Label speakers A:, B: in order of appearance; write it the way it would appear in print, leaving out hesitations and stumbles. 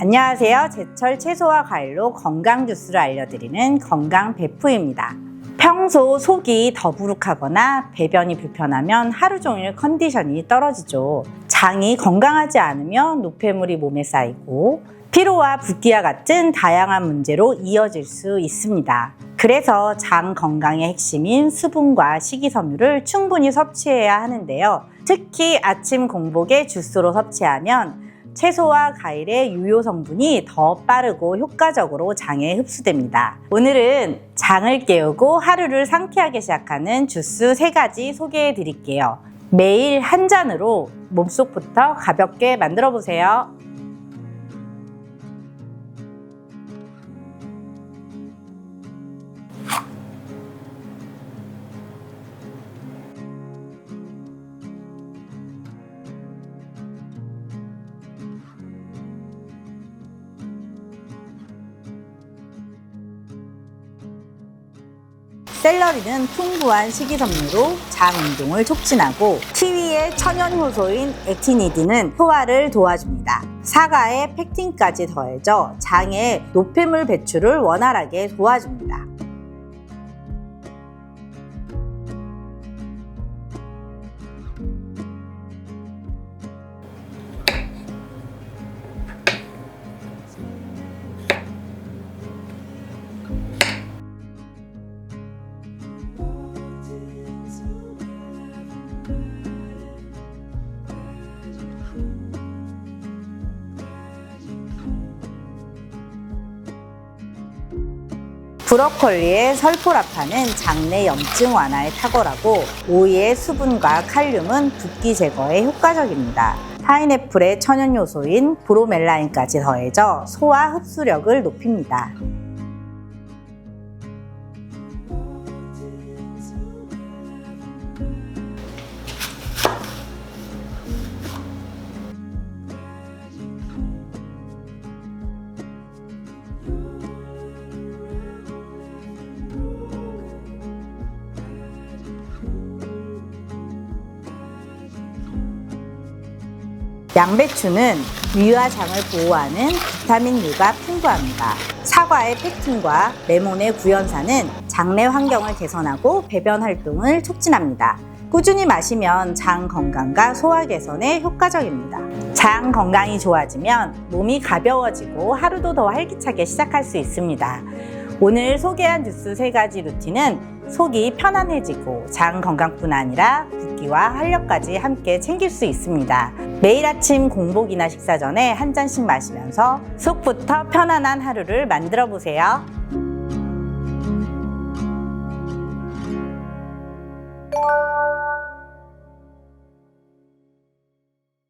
A: 안녕하세요. 제철 채소와 과일로 건강 주스를 알려드리는 건강 베프입니다. 평소 속이 더부룩하거나 배변이 불편하면 하루 종일 컨디션이 떨어지죠. 장이 건강하지 않으면 노폐물이 몸에 쌓이고 피로와 붓기와 같은 다양한 문제로 이어질 수 있습니다. 그래서 장 건강의 핵심인 수분과 식이섬유를 충분히 섭취해야 하는데요. 특히 아침 공복에 주스로 섭취하면 채소와 과일의 유효 성분이 더 빠르고 효과적으로 장에 흡수됩니다. 오늘은 장을 깨우고 하루를 상쾌하게 시작하는 주스 3가지 소개해 드릴게요. 매일 한 잔으로 몸속부터 가볍게 만들어 보세요. 샐러리는 풍부한 식이섬유로 장 운동을 촉진하고 키위의 천연 효소인 액티니딘은 소화를 도와줍니다. 사과에 펙틴까지 더해져 장의 노폐물 배출을 원활하게 도와줍니다. 브로콜리의 설포라판은 장내 염증 완화에 탁월하고 오이의 수분과 칼륨은 붓기 제거에 효과적입니다. 파인애플의 천연 요소인 브로멜라인까지 더해져 소화 흡수력을 높입니다. 양배추는 위와 장을 보호하는 비타민유가 풍부합니다. 사과의 펙틴과 레몬의 구연산은 장내 환경을 개선하고 배변 활동을 촉진합니다. 꾸준히 마시면 장 건강과 소화 개선에 효과적입니다. 장 건강이 좋아지면 몸이 가벼워지고 하루도 더 활기차게 시작할 수 있습니다. 오늘 소개한 주스 3가지 루틴은 속이 편안해지고 장 건강뿐 아니라 붓기와 활력까지 함께 챙길 수 있습니다. 매일 아침 공복이나 식사 전에 한 잔씩 마시면서 속부터 편안한 하루를 만들어 보세요.